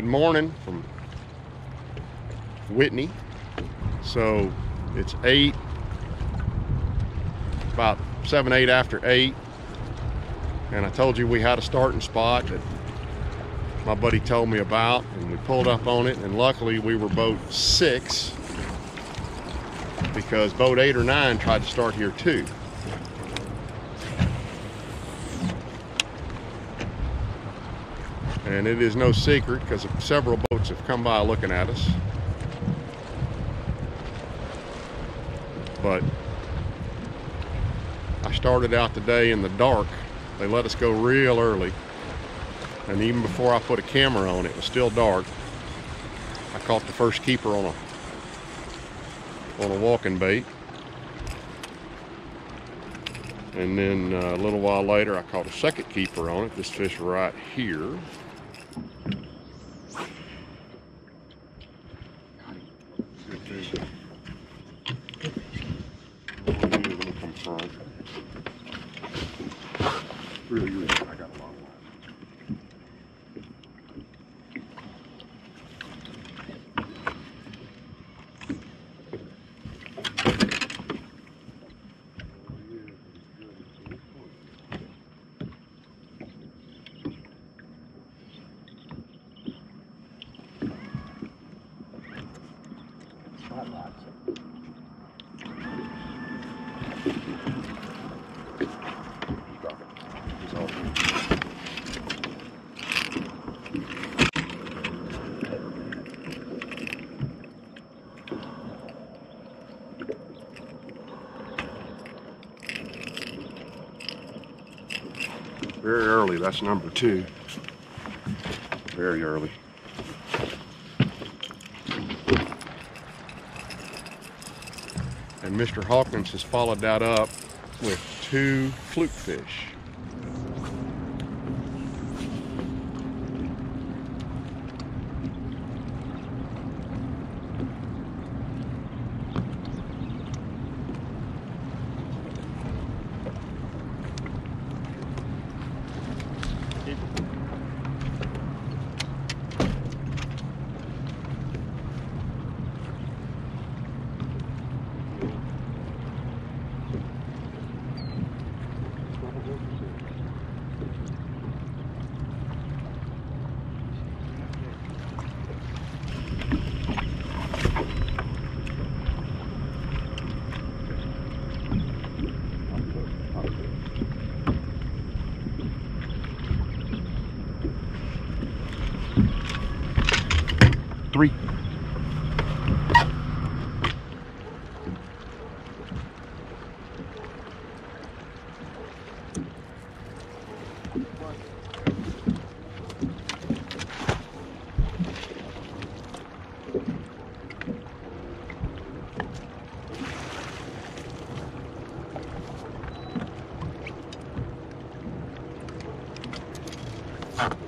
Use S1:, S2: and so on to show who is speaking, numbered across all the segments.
S1: Good morning from Whitney. So it's about 7, 8 after 8, and I told you we had a starting spot that my buddy told me about, and we pulled up on it, and luckily we were boat 6 because boat 8 or 9 tried to start here too. And it is no secret because several boats have come by looking at us. But I started out today in the dark. They let us go real early. And even before I put a camera on, it was still dark. I caught the first keeper on a walking bait. And then a little while later, I caught a second keeper on it. This fish right here. Really, I got a long line. Very early, that's number 2. Very early. And Mr. Hawkins has followed that up with 2 fluke fish. Three.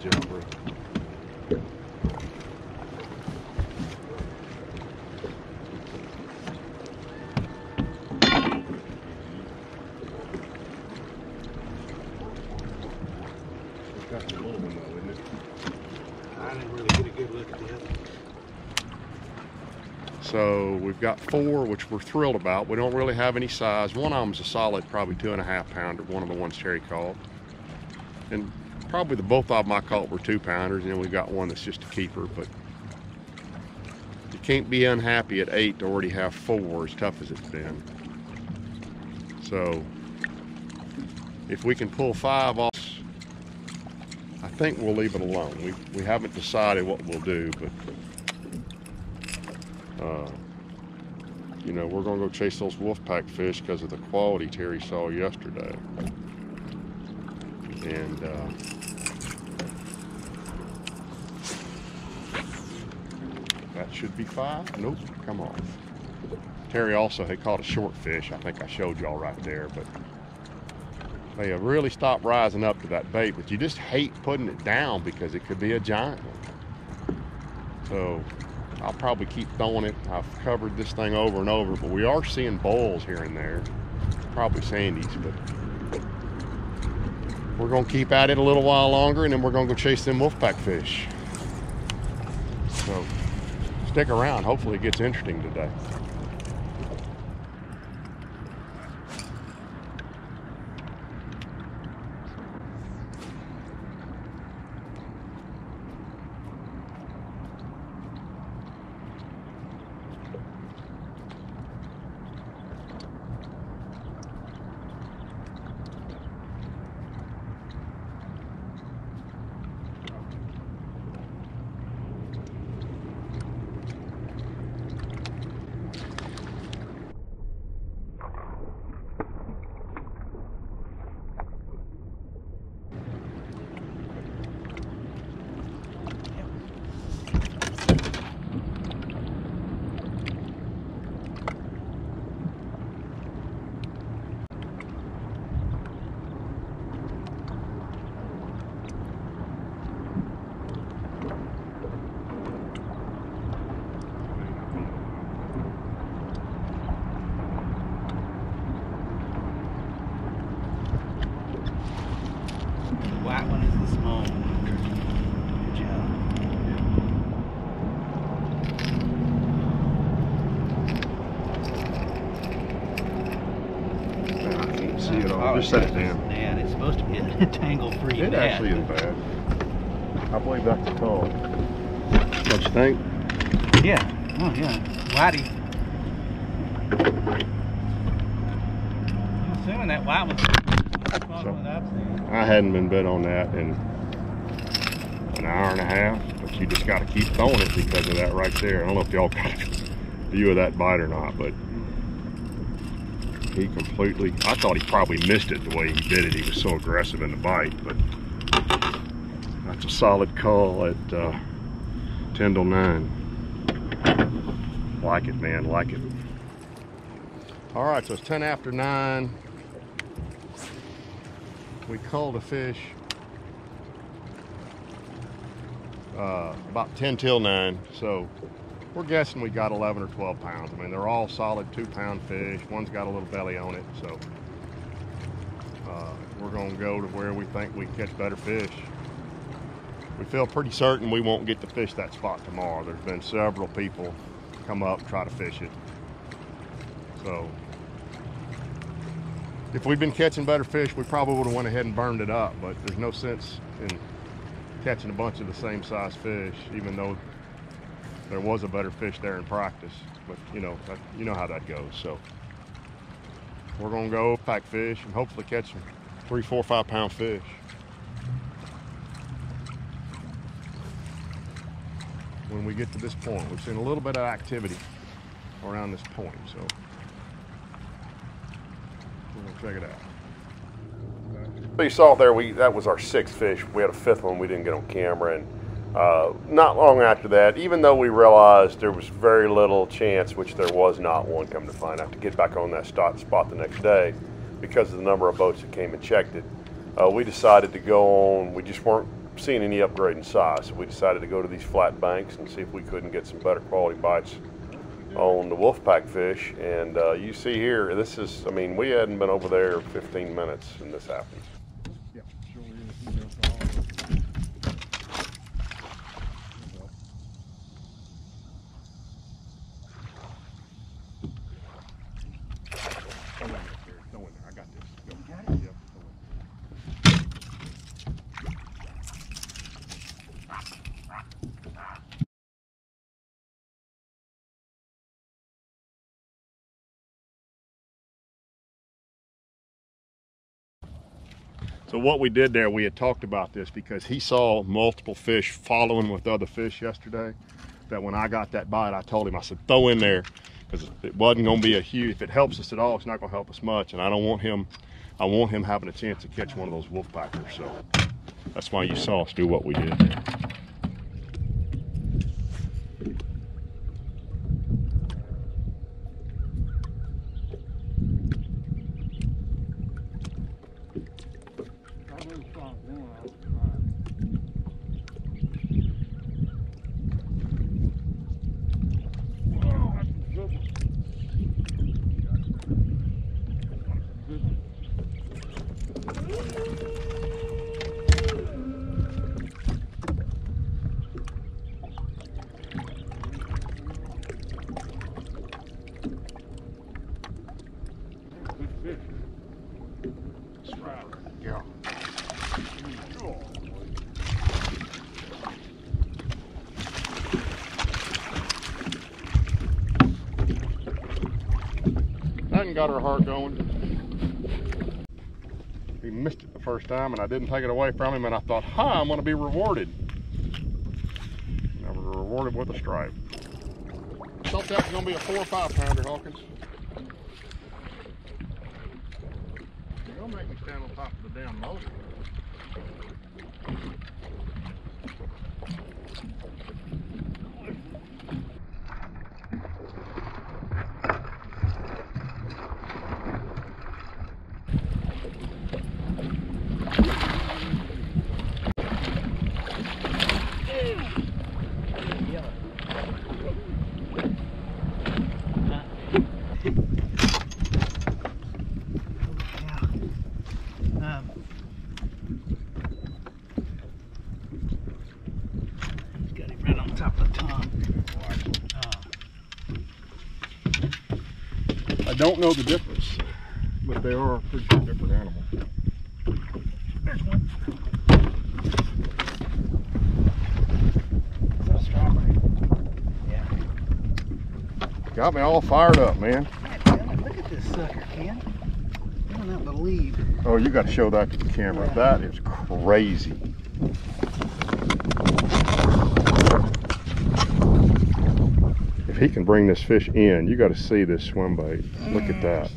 S1: Good job, bro. Got the little one though, isn't it? I didn't really get a good look at the other. So we've got 4, which we're thrilled about. We don't really have any size. One of them's a solid, probably 2.5 pounder. One of the ones Terry caught, and probably both of them I caught were 2 pounders. And then we've got one that's just a keeper. But you can't be unhappy at 8 to already have 4, as tough as it's been. So if we can pull 5 off, I think we'll leave it alone. We haven't decided what we'll do, but you know, we're gonna go chase those wolfpack fish because of the quality Terry saw yesterday. And that should be 5. Nope, come on. Terry also had caught a short fish. I think I showed y'all right there, but they have really stopped rising up to that bait, but you just hate putting it down because it could be a giant one. So I'll probably keep throwing it. I've covered this thing over and over, but we are seeing bowls here and there. Probably sandies, but we're gonna keep at it a little while longer, and then we're gonna go chase them wolfpack fish. So stick around. Hopefully it gets interesting today.
S2: White one is the small one. Good job.
S1: I can't see it all. Just set it down.
S2: Yeah, it's supposed to be a tangle-free
S1: It
S2: net.
S1: actually is bad. I believe that's the call. What you think?
S2: Yeah. Oh yeah. Whitey. I'm assuming that white one's the one I've seen.
S1: I hadn't been bit on that in an hour and a half, but you just got to keep throwing it because of that right there. I don't know if y'all got a view of that bite or not, but he completely, I thought he probably missed it the way he did it. He was so aggressive in the bite, but that's a solid call at 10 to 9. Like it, man, like it. All right, so it's 10 after 9. We called a fish about 10 till 9, so we're guessing we got 11 or 12 pounds. I mean, they're all solid 2-pound fish. One's got a little belly on it, so we're gonna go to where we think we can catch better fish. We feel pretty certain we won't get to fish that spot tomorrow. There's been several people come up and try to fish it. So if we'd been catching better fish, we probably would have went ahead and burned it up, but there's no sense in catching a bunch of the same size fish, even though there was a better fish there in practice. But you know how that goes. So we're gonna go pack fish and hopefully catch some 3, 4, 5 pound fish. When we get to this point, we've seen a little bit of activity around this point, so we're gonna check it out. So you saw there, that was our 6th fish. We had a 5th one we didn't get on camera, and not long after that, even though we realized there was very little chance, which there was not one, come to find out, to get back on that spot the next day because of the number of boats that came and checked it, we decided to go on. We just weren't seeing any upgrade in size, so we decided to go to these flat banks and see if we couldn't get some better quality bites on the wolfpack fish. And you see here, this is, I mean, we hadn't been over there 15 minutes and this happens.
S3: Yeah, sure is.
S1: Go in there. I got this. Go.
S2: You got it?
S1: Yep. Go in. So what we did there, we had talked about this because he saw multiple fish following with other fish yesterday, that when I got that bite, I told him, I said, throw in there, because it wasn't going to be a huge, if it helps us at all, it's not going to help us much, and I want him having a chance to catch one of those wolfpackers. So that's why you saw us do what we did there. One got her heart going. He missed it the first time, and I didn't take it away from him, and I thought, ha, I'm going to be rewarded. And I was rewarded with a stripe. Thought that was going to be a 4 or 5 pounder, Hawkins. You're going to make me stand on top of the damn motor.
S2: Got him right on top of the tongue.
S1: I don't know the difference, but they are pretty different animals.
S2: There's one. Is that a strawberry? Yeah.
S1: Got me all fired up, man.
S2: Look at this sucker, Ken. I do not believe.
S1: Oh, you got to show that to the camera.
S2: Yeah.
S1: That is crazy. If he can bring this fish in, you got to see this swim bait. Look at that.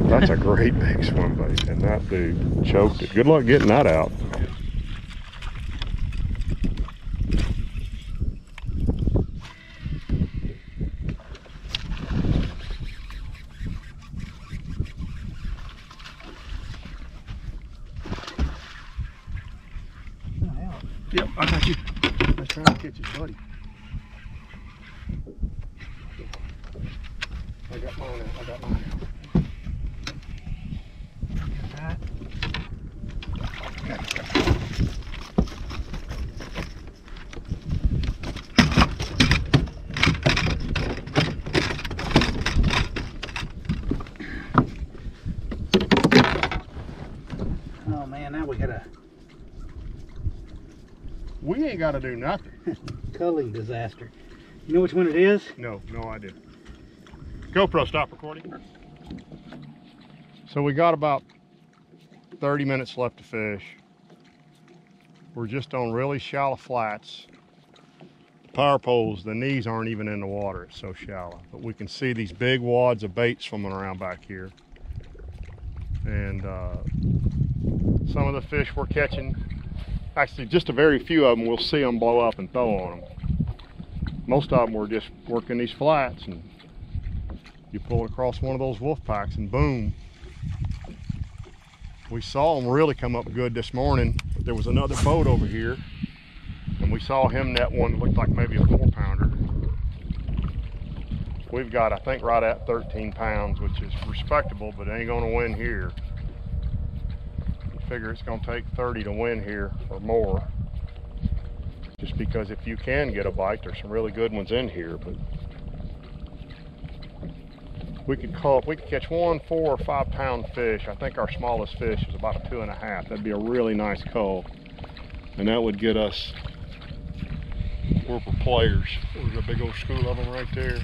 S1: That's a great big swim bait, and that dude choked it. Good luck getting that out. Yep, I got you. I was trying to catch his buddy. I got mine out. I got mine out.
S2: Right. Oh man, now we got a
S1: We ain't got to do nothing.
S2: culling disaster. You know which one it is?
S1: No idea. GoPro, stop recording. So we got about 30 minutes left to fish. We're just on really shallow flats. Power poles, the knees aren't even in the water, it's so shallow. But we can see these big wads of bait swimming around back here. And some of the fish we're catching, actually just a very few of them, we'll see them blow up and throw on them. Most of them we're just working these flats, and you pull across one of those wolf packs and boom. We saw them really come up good this morning, but there was another boat over here and we saw him net one that looked like maybe a 4 pounder. We've got, I think, right at 13 pounds, which is respectable, but it ain't gonna win here. I figure it's gonna take 30 to win here or more. Just because if you can get a bite, there's some really good ones in here, but we could catch 1 4 or 5 pound fish. I think our smallest fish is about a 2.5. That'd be a really nice cull, and that would get us Whopper players. There's a big old school of them right there.